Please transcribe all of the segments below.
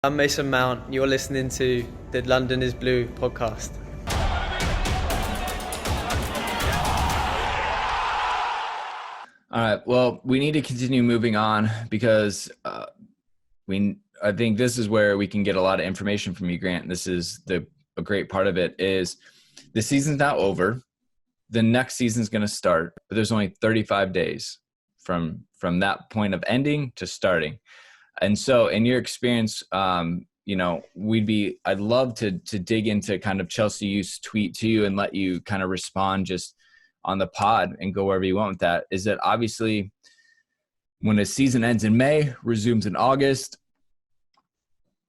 I'm Mason Mount. You're listening to the London is Blue podcast. All right. Well, we need to continue moving on because I think this is where we can get a lot of information from you, Grant. This is a great part of it is the season's now over. The next season's going to start, but there's only 35 days from that point of ending to starting. And so in your experience, I'd love to dig into kind of Chelsea Youth's tweet to you and let you kind of respond just on the pod and go wherever you want with that. Is that obviously when a season ends in May, resumes in August,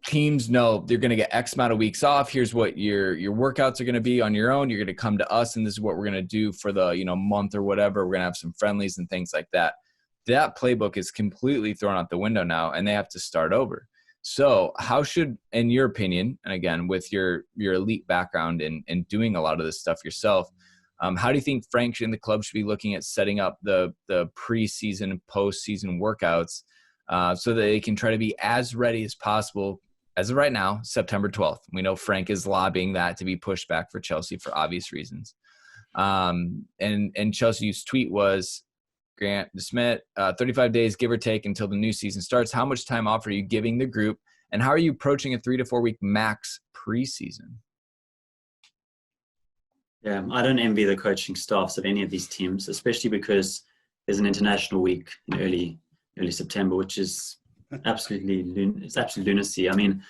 teams know they're going to get X amount of weeks off. Here's what your workouts are going to be on your own. You're going to come to us and this is what we're going to do for the, month or whatever. We're going to have some friendlies and things like that. That playbook is completely thrown out the window now and they have to start over. So how should, in your opinion, and again, with your elite background in doing a lot of this stuff yourself, how do you think Frank and the club should be looking at setting up the preseason and postseason workouts so that they can try to be as ready as possible as of right now, September 12th? We know Frank is lobbying that to be pushed back for Chelsea for obvious reasons. And Chelsea's tweet was, Grant DeSmit, 35 days, give or take, until the new season starts. How much time off are you giving the group? And how are you approaching a 3 to 4 week max preseason? Yeah, I don't envy the coaching staffs of any of these teams, especially because there's an international week in early September, which is absolute lunacy. I mean,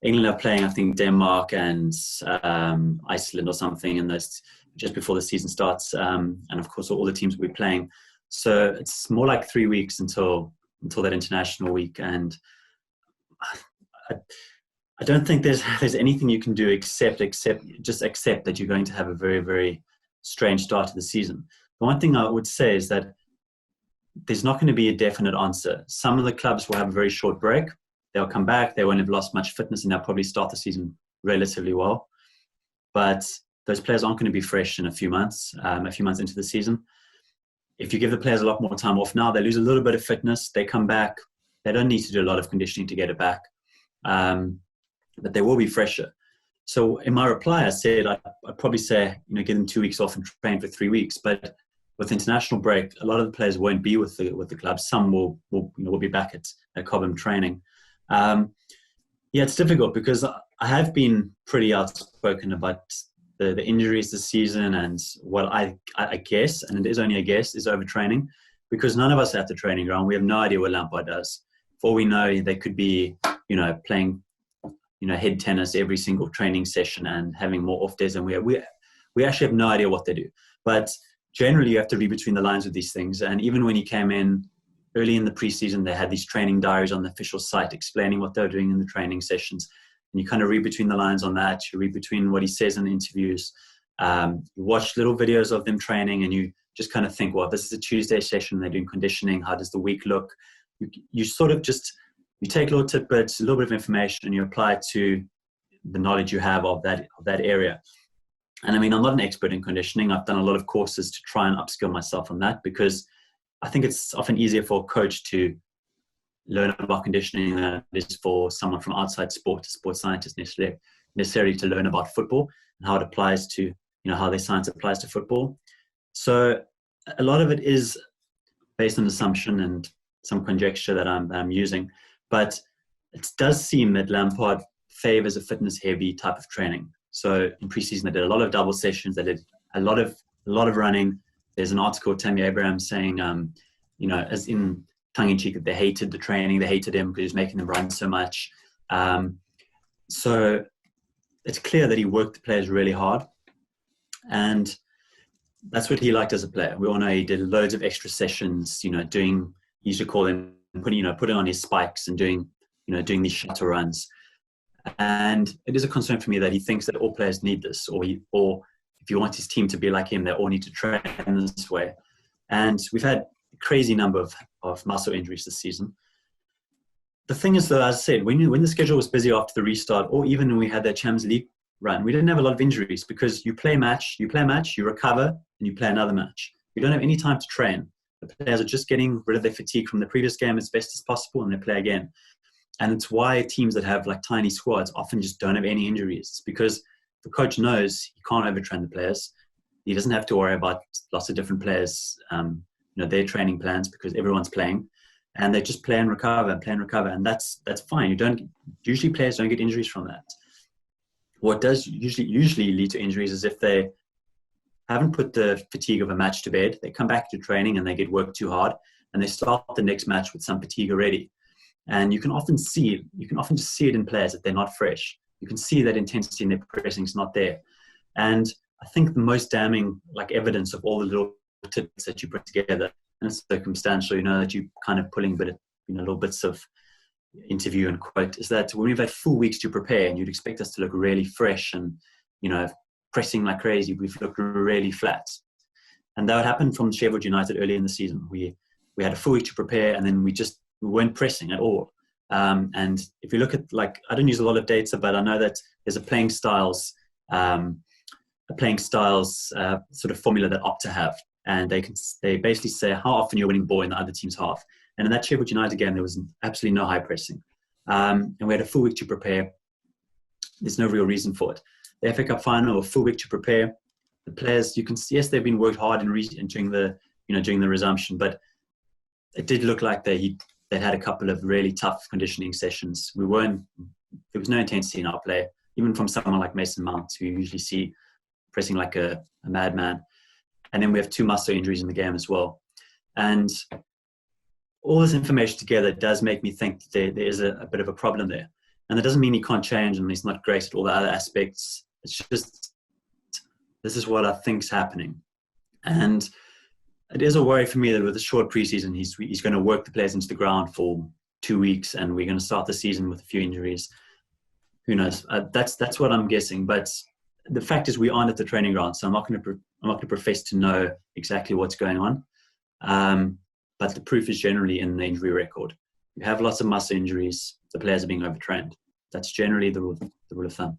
England are playing, I think, Denmark and Iceland or something in this just before the season starts, and of course all the teams will be playing. So it's more like 3 weeks until that international week, and I don't think there's anything you can do except accept that you're going to have a very, very strange start to the season. The one thing I would say is that there's not going to be a definite answer. Some of the clubs will have a very short break. They'll come back. They won't have lost much fitness, and they'll probably start the season relatively well. But those players aren't going to be fresh in a few months into the season. If you give the players a lot more time off now, they lose a little bit of fitness. They come back. They don't need to do a lot of conditioning to get it back. But they will be fresher. So in my reply, I said I'd probably say, give them 2 weeks off and train for 3 weeks. But with international break, a lot of the players won't be with the club. Some will be back at Cobham training. It's difficult because I have been pretty outspoken about the injuries this season, and what I guess, and it is only a guess, is overtraining, because none of us are at the training ground. We have no idea what Lampard does. For all we know, they could be, playing, head tennis every single training session and having more off days than we have. We actually have no idea what they do. But generally, you have to read between the lines with these things. And even when he came in early in the preseason, they had these training diaries on the official site explaining what they were doing in the training sessions. And you kind of read between the lines on that. You read between what he says in the interviews. You watch little videos of them training, and you just kind of think, well, this is a Tuesday session. They're doing conditioning. How does the week look? You sort of just, you take little tidbits, a little bit of information, and you apply it to the knowledge you have of that area. And I mean, I'm not an expert in conditioning. I've done a lot of courses to try and upskill myself on that, because I think it's often easier for a coach to learn about conditioning than it is for someone from outside sport, a sports scientist necessarily to learn about football and how it applies to, how their science applies to football. So a lot of it is based on assumption and some conjecture that I'm using, but it does seem that Lampard favors a fitness-heavy type of training. So in preseason, they did a lot of double sessions. They did a lot of running. There's an article of Tammy Abraham saying, as in tongue-in-cheek, that they hated the training. They hated him because he was making them run so much. So it's clear that he worked the players really hard, and that's what he liked as a player. We all know he did loads of extra sessions. He used to call them putting on his spikes and doing these shuttle runs. And it is a concern for me that he thinks that all players need this, or if you want his team to be like him, they all need to train this way. And we've had a crazy number of muscle injuries this season. The thing is, though, as I said, when the schedule was busy after the restart, or even when we had that Champions League run, we didn't have a lot of injuries, because you play a match, you recover, and you play another match. You don't have any time to train. The players are just getting rid of their fatigue from the previous game as best as possible, and they play again. And it's why teams that have like tiny squads often just don't have any injuries. It's because the coach knows he can't overtrain the players. He doesn't have to worry about lots of different players, their training plans, because everyone's playing, and they just play and recover, and that's fine. Usually players don't get injuries from that. What does usually lead to injuries is if they haven't put the fatigue of a match to bed. They come back to training and they get worked too hard, and they start the next match with some fatigue already. And you can often just see it in players that they're not fresh. You can see that intensity in their pressing is not there. And I think the most damning evidence of all the little tips that you put together, and it's circumstantial, that you kind of pulling little bits of interview and quote, is that when we've had full weeks to prepare and you'd expect us to look really fresh and, pressing like crazy, we've looked really flat. And that would happen from Sheffield United early in the season. We had a full week to prepare, and then we weren't pressing at all. And if you look at, I don't use a lot of data, but I know that there's a playing styles sort of formula that Opta have, and they basically say how often you're winning ball in the other team's half. And in that Sheffield United game, there was absolutely no high pressing, and we had a full week to prepare. There's no real reason for it. The FA Cup final, a full week to prepare. The players, you can see, yes, they've been worked hard during the resumption, but it did look like they'd had a couple of really tough conditioning sessions. There was no intensity in our play, even from someone like Mason Mount, who you usually see pressing like a madman. And then we have 2 muscle injuries in the game as well. And all this information together does make me think that there is a bit of a problem there. And that doesn't mean he can't change and he's not great at all the other aspects. It's just, this is what I think's happening. And it is a worry for me that with a short preseason, he's going to work the players into the ground for 2 weeks, and we're going to start the season with a few injuries. Who knows? That's what I'm guessing. But the fact is, we aren't at the training ground, so I'm not going to profess to know exactly what's going on. But the proof is generally in the injury record. You have lots of muscle injuries. The players are being overtrained. That's generally the rule of thumb.